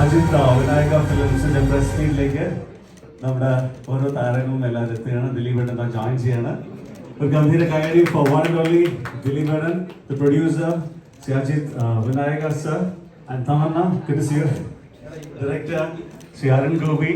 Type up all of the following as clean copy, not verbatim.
Shajit Vinayaka Films press meet നമ്മുടെ ഓരോ താരങ്ങളും എല്ലാവരും എത്തുകയാണ്. ദിലീപ് ഏട്ടൻ ജോയിൻ ചെയ്യാണ്. ഒരു ഗംഭീര കൈയടി for one and only Dileep ഏട്ടൻ, the producer, Shajit Vinayaka sir, and Thamana, good to see you. Director, Sri Arun Gopi.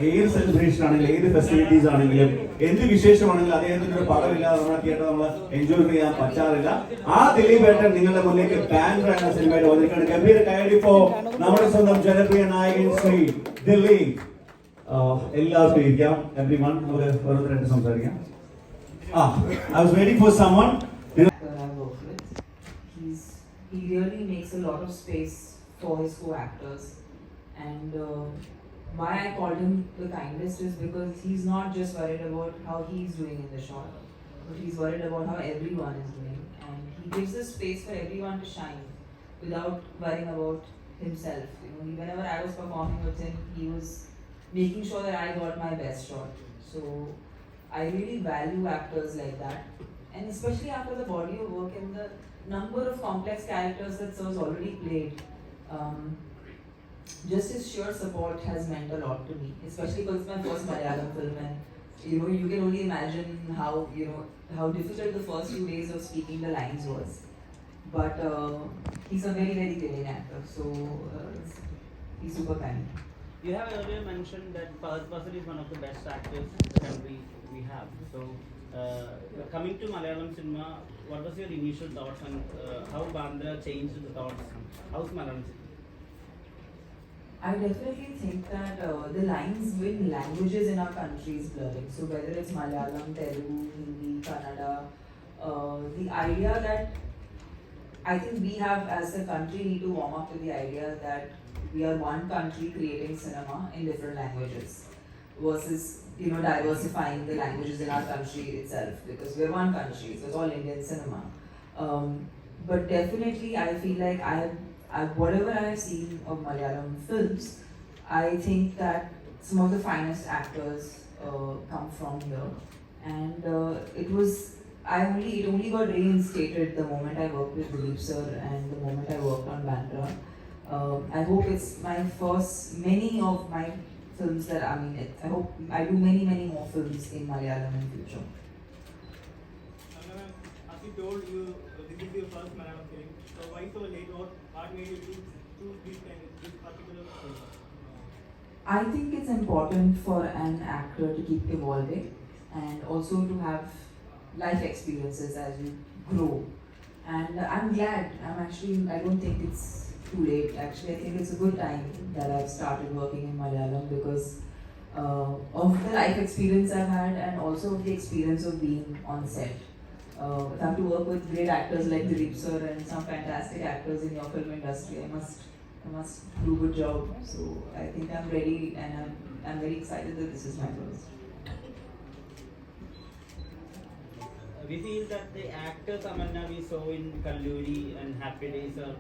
ഏത് സെലിബ്രേഷൻ ആണെങ്കിലും ഏത് ഫെസിലിറ്റീസ് ആണെങ്കിലും എന്ത് വിശേഷമാണെങ്കിലും അദ്ദേഹത്തിന്റെ ഒരു പടമില്ലാതെ നമ്മുടെ തിയേറ്റർ നമ്മൾ എൻജോയ് ചെയ്യാൻ പറ്റാറില്ല. ആ ദിലീപ് ഏട്ടൻ നിങ്ങളുടെ മുന്നിലേക്ക് ബാൻഡ്ര എന്ന സിനിമയിൽ വന്നിരിക്കുകയാണ്. ഗംഭീര കൈയടി for നമ്മുടെ സ്വന്തം ജനപ്രിയ നായകൻ ശ്രീ ദിലീപ്. എല്ലാവർക്കും ഇരിക്കാം. എവ്രിവൺ നമുക്ക് ഓരോരുത്തരായിട്ട് സംസാരിക്കാം. I was waiting for someone. He really makes a lot of space for his co-actors, and why I called him the kindest is because he's not just worried about how he's doing in the shot, but he's worried about how everyone is doing, and he gives the space for everyone to shine without worrying about himself. You know, whenever I was performing with him, he was making sure that I got my best shot. So I really value actors like that, and especially after the body of work and the number of complex characters that Sir's already played. Just his sheer support has meant a lot to me, especially because it's my first Malayalam film, and you can only imagine how difficult the first few days of speaking the lines was. But he's a very, very brilliant actor, so he's super kind. You have earlier mentioned that Fahad Fasil is one of the best actors that we have. So coming to Malayalam cinema, what was your initial thoughts on how Bandra changed the thoughts? How's Malayalam cinema? I definitely think that the lines between languages in our country is blurring. So whether it's Malayalam, Telugu, Hindi, Kannada, the idea that I think we have as a country need to warm up to the idea that we are one country creating cinema in different languages versus diversifying the languages in our country itself, because we're one country, so it's all Indian cinema. But definitely I feel like whatever I have seen of Malayalam films, I think that some of the finest actors come from here, and it only got reinstated the moment I worked with Dileep sir and the moment I worked on Bandra. I hope it's my first many of my films that I hope I do many more films in Malayalam in future. As you told you, this is your first Malayalam film. So why so late? What made you choose this particular film? I think it's important for an actor to keep evolving and also to have life experiences as you grow. And I'm glad. I don't think it's too late. Actually, I think it's a good time that I've started working in Malayalam because of the life experience I've had and also of the experience of being on set. If I have to work with great actors like Dileep sir and some fantastic actors in your film industry, I must do a good job. So I think I'm ready, and I'm very excited that this is my first. We feel that the actor Thamana we saw in Kalluri and Happy Days are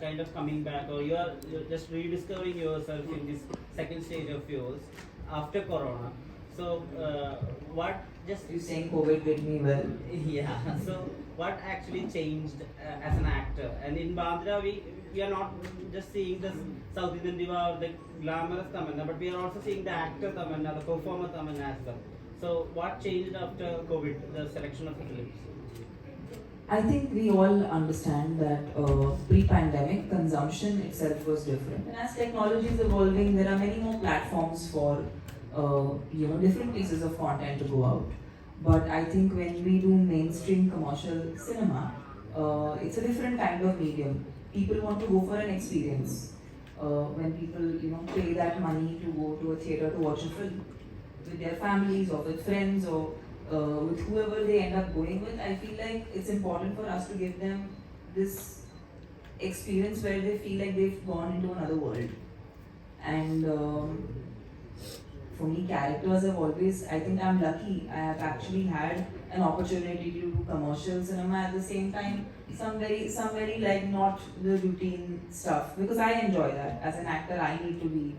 kind of coming back, or you're just rediscovering yourself in this second stage of yours after Corona. So what just You saying COVID did me well? Yeah. So what actually changed as an actor? And in Bandra, we are not just seeing the South Indian diva or the glamorous Thamana, but we are also seeing the actor Thamana, the performer Thamana as well. So what changed after COVID, the selection of the films? I think we all understand that pre-pandemic consumption itself was different, and as technology is evolving, there are many more platforms for different pieces of content to go out. But I think when we do mainstream commercial cinema, it's a different kind of medium. People want to go for an experience. When people pay that money to go to a theatre to watch a film with their families or with friends or with whoever they end up going with, I feel like it's important for us to give them this experience where they feel like they've gone into another world. And for me, characters have always, I think I'm lucky, I have actually had an opportunity to do commercial cinema at the same time, some very like not the routine stuff, because I enjoy that. As an actor, I need to be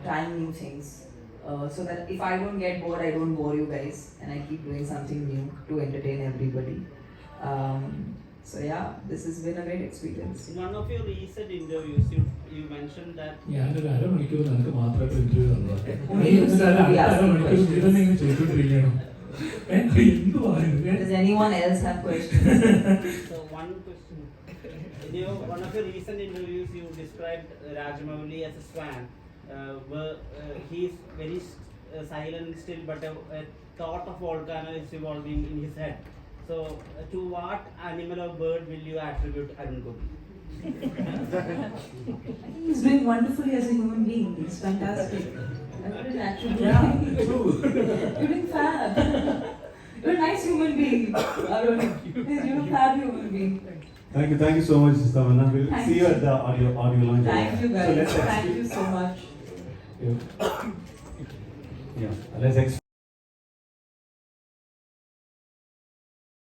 trying new things. So that if I don't get bored, I don't bore you guys, and I keep doing something new to entertain everybody. So yeah, this has been a great experience. In one of your recent interviews, you mentioned that ഞാനൊരു അരമണിക്കൂർ നിനക്ക് മാത്രമായിട്ട് interview തന്നു. Only നീ you എന്നിട്ട് seem to be asking അരമണിക്കൂർ നീ തന്നെ ഇങ്ങനെ ചോദിച്ചോണ്ടിരിക്കുകയാണോ? എന്തുവാണ്? Does anyone else have questions? so one question. One of your recent interviews, you described Rajamouli as a swan. Where he is very silent still, but a thought of volcano is evolving in his head. So, to what animal or bird will you attribute Arun Gopi? He's doing wonderfully as a human being. He's fantastic. I wouldn't attribute Yeah, him. true. You're doing fab. You're a nice human being, Arun. You're a fab human being. Thank you so much, Thamana. We'll Thank see you at the audio launch. Thank you So guys. let's Thank you so much. yeah, let's